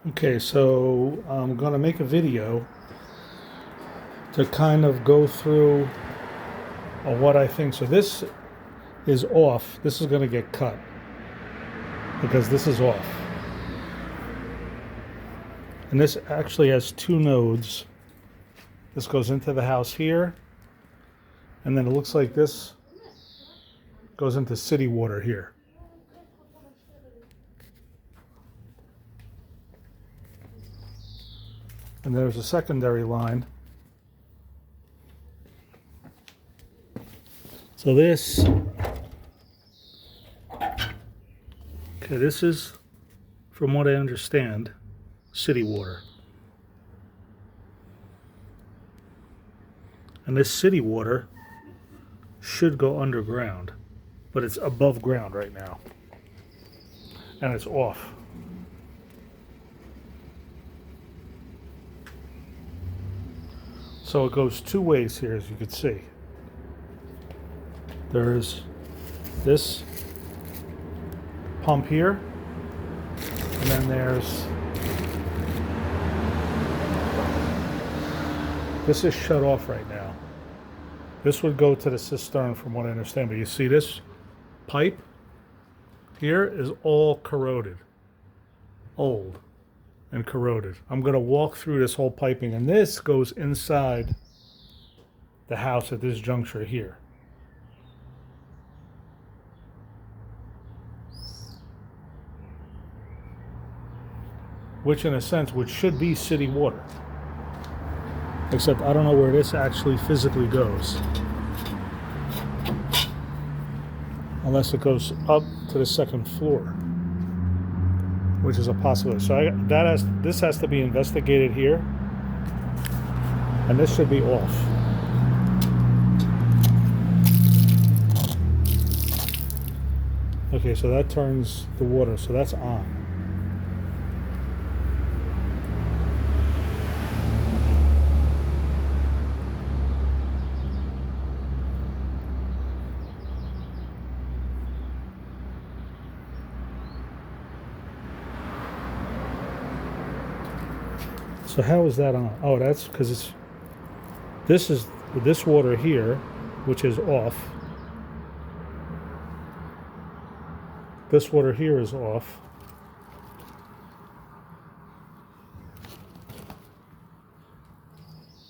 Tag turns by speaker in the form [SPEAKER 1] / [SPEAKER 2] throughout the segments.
[SPEAKER 1] Okay, so I'm going to make a video to kind of go through what I think. So this is off. This is going to get cut because this is off. And this actually has two nodes. This goes into the house here, and then it looks like this goes into city water here. And there's a secondary line. So this, okay, this is, from what I understand, city water. And this city water should go underground, but it's above ground right now. And it's off. So it goes two ways here, as you can see. There's this pump here, and then there's, this is shut off right now. This would go to the cistern from what I understand, but you see this pipe here is all corroded, old and corroded. I'm going to walk through this whole piping, and this goes inside the house at this juncture here. Which in a sense, which should be city water. Except I don't know where this actually physically goes. Unless it goes up to the second floor, which is a possibility. So this has to be investigated here, and this should be off. Okay, so that turns the water, so that's on. So how is that on? Oh, that's because this water here, which is off. This water here is off.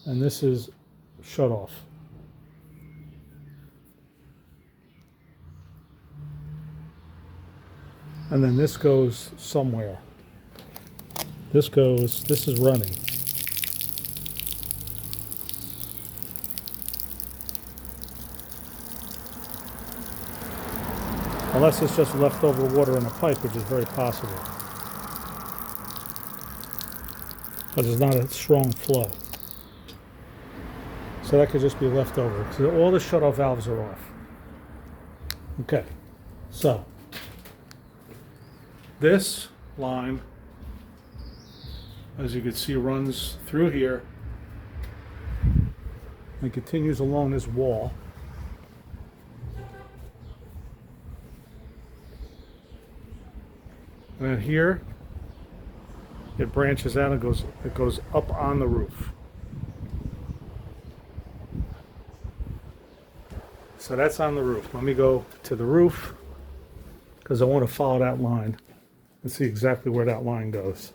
[SPEAKER 1] And this is shut off. And then this goes somewhere. This is running. Unless it's just leftover water in a pipe, which is very possible. But there's not a strong flow. So that could just be leftover. So all the shutoff valves are off. Okay, so this line, as you can see, runs through here and continues along this wall. And then here, it branches out and it goes up on the roof. So that's on the roof. Let me go to the roof because I want to follow that line and see exactly where that line goes.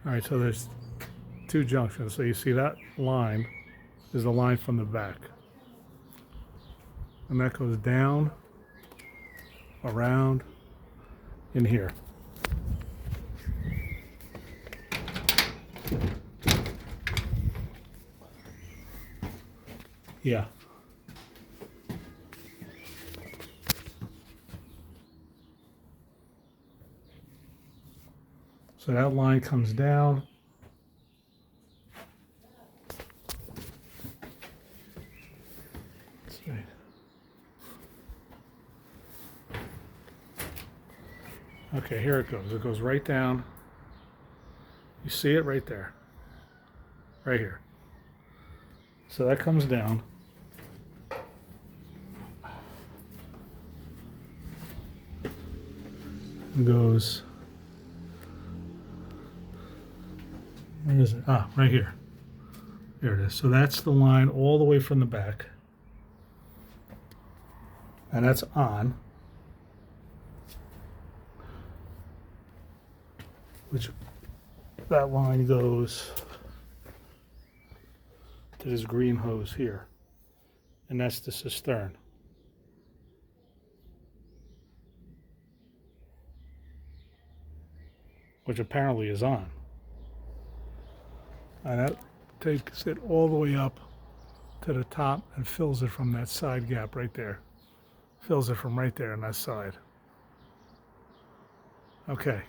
[SPEAKER 1] All right, so there's two junctions. So you see that line is the line from the back. And that goes down, around, in here. Yeah. So that line comes down. Let's see. Okay, here it goes. It goes right down You see it right there. Right here. So that comes down. And goes, where is it? Ah, right here. There it is. So that's the line all the way from the back. And that's on. Which, that line goes to this green hose here. And that's the cistern. Which apparently is on. And that takes it all the way up to the top and fills it from that side gap right there. Fills it from right there on that side. Okay.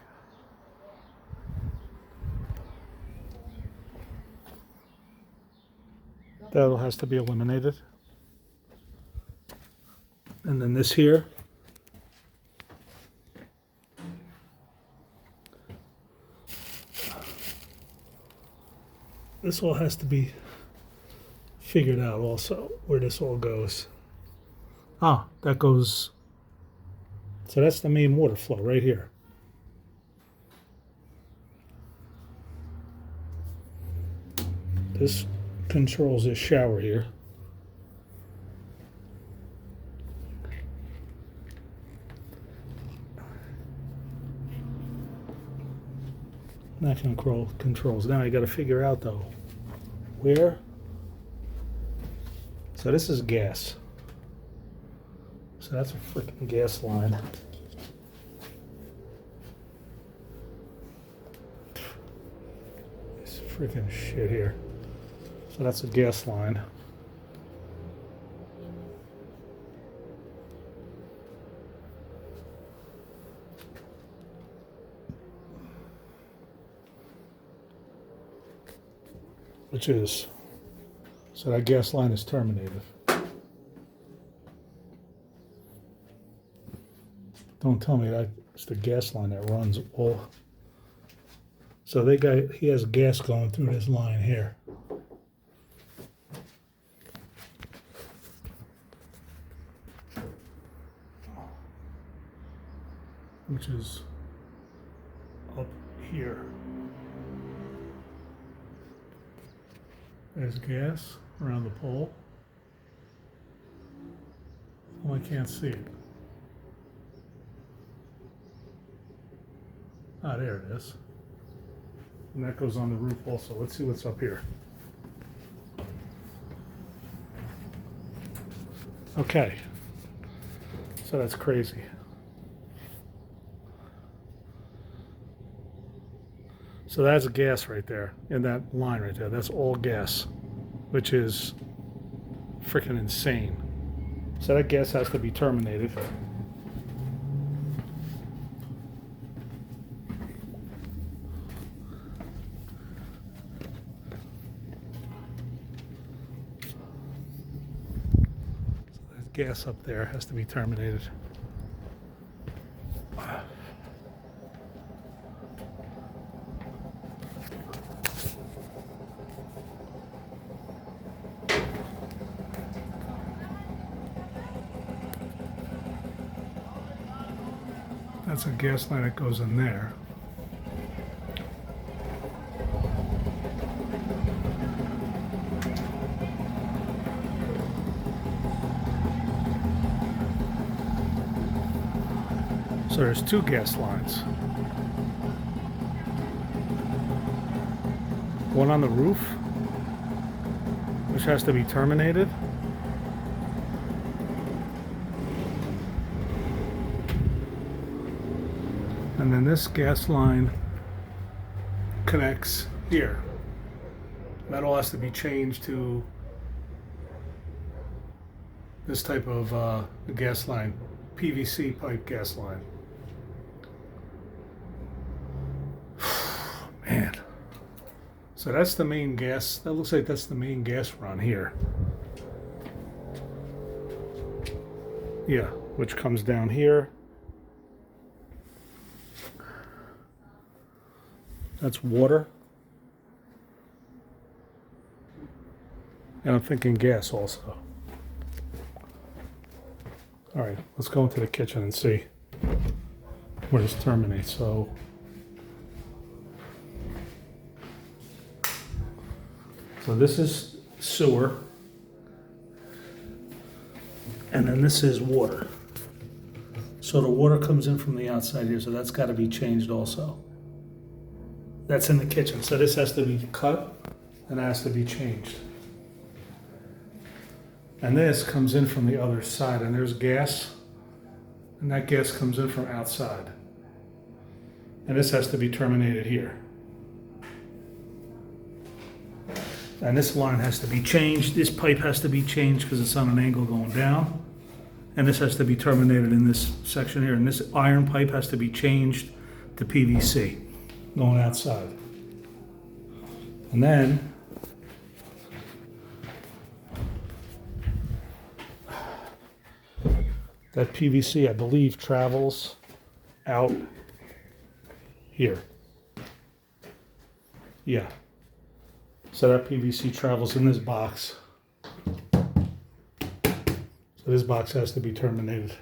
[SPEAKER 1] That has to be eliminated. And then this here. This all has to be figured out also, where this all goes. Ah, that goes, so that's the main water flow right here. This controls this shower here. That controls. Now I got to figure out though, where. So this is gas. So that's a freaking gas line. This freaking shit here. So that's a gas line. Which is, so that gas line is terminated. Don't tell me that it's the gas line that runs all. So he has gas going through this line here. Which is up here. There's gas around the pole. Oh, I can't see it. Ah, there it is. And that goes on the roof also. Let's see what's up here. Okay. So that's crazy. So that's gas right there, in that line right there. That's all gas, which is freaking insane. So that gas has to be terminated. So that gas up there has to be terminated. That's a gas line that goes in there. So there's two gas lines. One on the roof, which has to be terminated. And then this gas line connects here. That all has to be changed to this type of gas line, PVC pipe gas line. Man. So that's the main gas. That looks like that's the main gas run here. Yeah, which comes down here. That's water And I'm thinking gas also. All right, let's go into the kitchen and see where this terminates. So this is sewer, and then this is water. So the water comes in from the outside here, so that's got to be changed also. That's in the kitchen, so this has to be cut and has to be changed. And this comes in from the other side, and there's gas, and that gas comes in from outside. And this has to be terminated here. And this line has to be changed. This pipe has to be changed because it's on an angle going down. And this has to be terminated in this section here. And this iron pipe has to be changed to PVC going outside. And then that PVC, I believe, travels out here. Yeah. So that PVC travels in this box. So this box has to be terminated.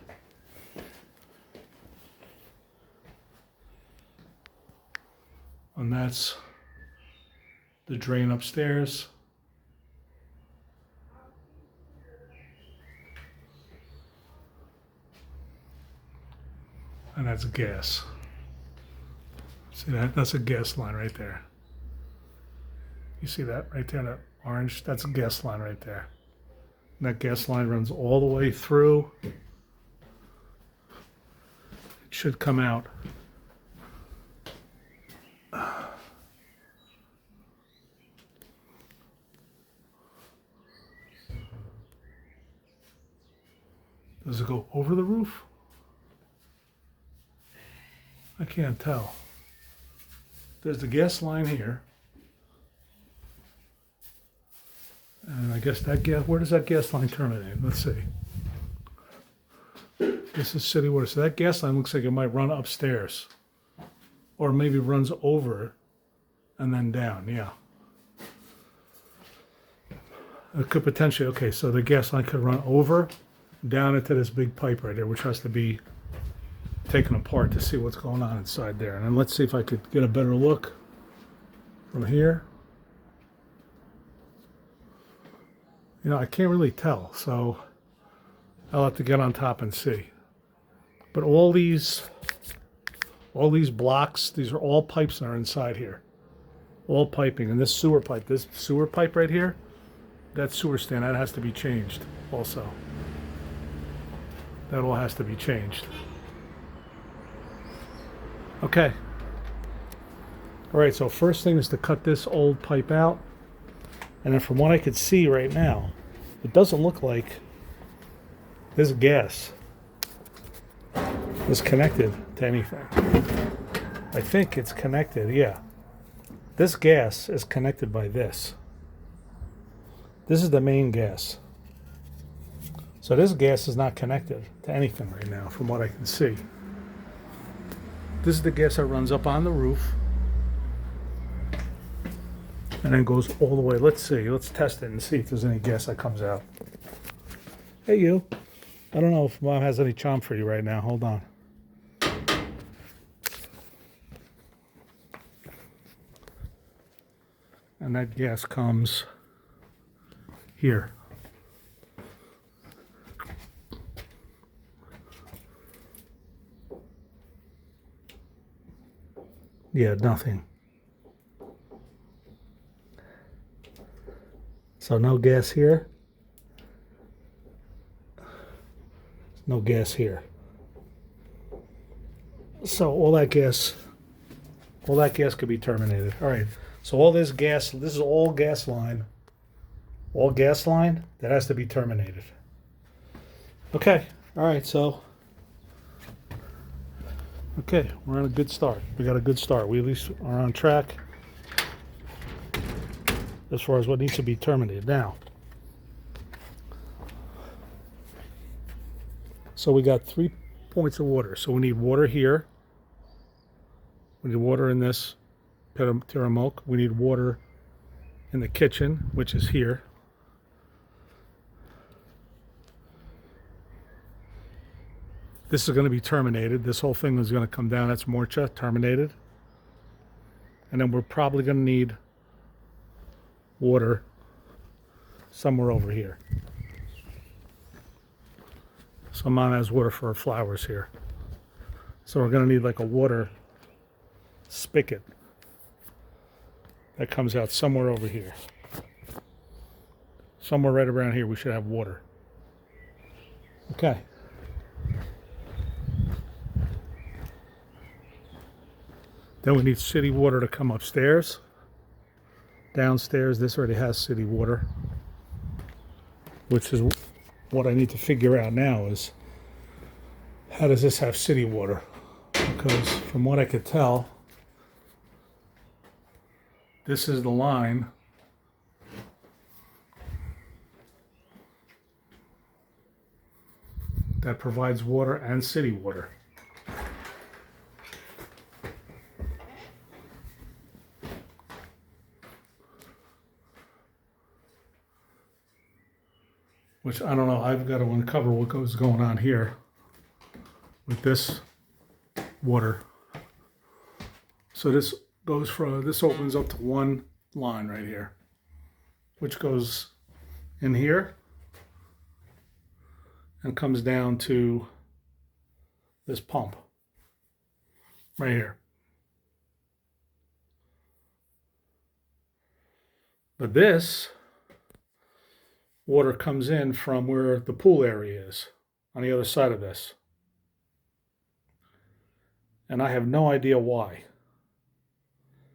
[SPEAKER 1] And that's the drain upstairs. And that's gas. See that? That's a gas line right there. You see that right there, that orange? That's a gas line right there. And that gas line runs all the way through. It should come out. Does it go over the roof? I can't tell. There's the gas line here. And I guess that gas, where does that gas line terminate? Let's see. This is city water. So that gas line looks like it might run upstairs. Or maybe runs over and then down, yeah. It could potentially, okay, so the gas line could run over, down into this big pipe right there, which has to be taken apart to see what's going on inside there. And then let's see if I could get a better look from here. You know, I can't really tell, so I'll have to get on top and see. But all these blocks, these are all pipes that are inside here. All piping. And this sewer pipe right here, that sewer stand, that has to be changed also. That all has to be changed. Okay. All right, so first thing is to cut this old pipe out. And then from what I could see right now, it doesn't look like this gas is connected to anything. I think it's connected, yeah. This gas is connected by this. This is the main gas. So this gas is not connected to anything right now, from what I can see. This is the gas that runs up on the roof and then goes all the way. Let's see. Let's test it and see if there's any gas that comes out. Hey, you. I don't know if Mom has any charm for you right now. Hold on. And that gas comes here. Yeah, nothing. So no gas here. No gas here. So all that gas could be terminated. All right. So all this gas, this is all gas line. All gas line that has to be terminated. Okay. All right. So, okay, we're on a good start. We got a good start. We at least are on track as far as what needs to be terminated. Now, so we got 3 points of water. So we need water here. We need water in this Tiramok. We need water in the kitchen, which is here. This is going to be terminated. This whole thing is going to come down. That's Morcha, terminated. And then we're probably going to need water somewhere over here. So Mom has water for her flowers here. So we're going to need like a water spigot that comes out somewhere over here. Somewhere right around here we should have water. Okay. Then we need city water to come upstairs. Downstairs, this already has city water, which is what I need to figure out now is how does this have city water? Because from what I could tell, this is the line that provides water and city water. Which I don't know, I've got to uncover what goes going on here with this water. So this goes from, this opens up to one line right here, which goes in here and comes down to this pump right here. But this water comes in from where the pool area is on the other side of this. And I have no idea why.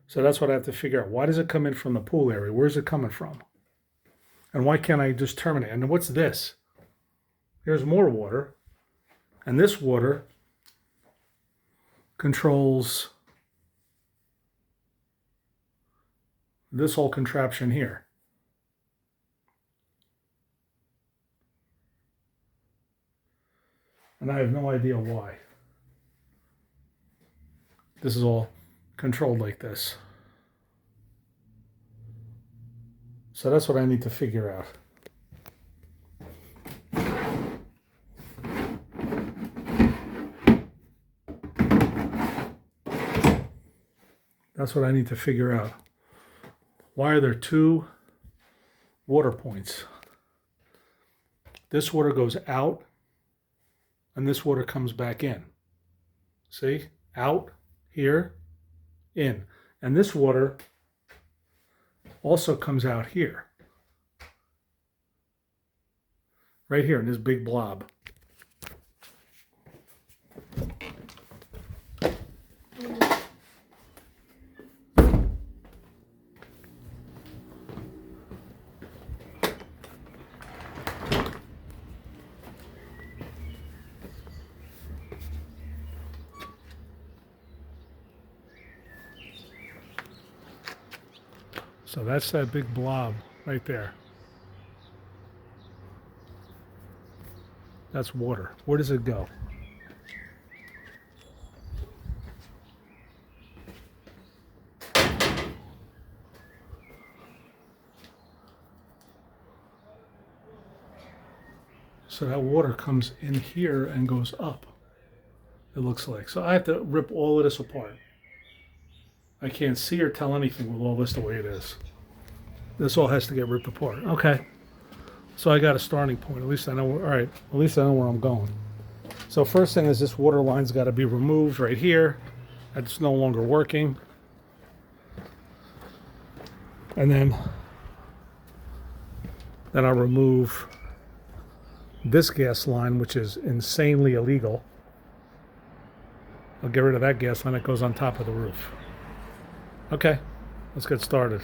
[SPEAKER 1] So that's what I have to figure out. Why does it come in from the pool area? Where's it coming from? And why can't I just terminate? And what's this? Here's more water. And this water controls this whole contraption here. And I have no idea why. This is all controlled like this. So that's what I need to figure out. That's what I need to figure out. Why are there two water points? This water goes out and this water comes back in. See? Out, here, in. And this water also comes out here. Right here in this big blob. So that's that big blob right there. That's water. Where does it go? So that water comes in here and goes up, it looks like. So I have to rip all of this apart. I can't see or tell anything with all this the way it is. This all has to get ripped apart. Okay. So I got a starting point. At least I know where, all right, at least I know where I'm going. So first thing is this water line's got to be removed right here. It's no longer working. And then I'll remove this gas line, which is insanely illegal. I'll get rid of that gas line that goes on top of the roof. Okay, let's get started.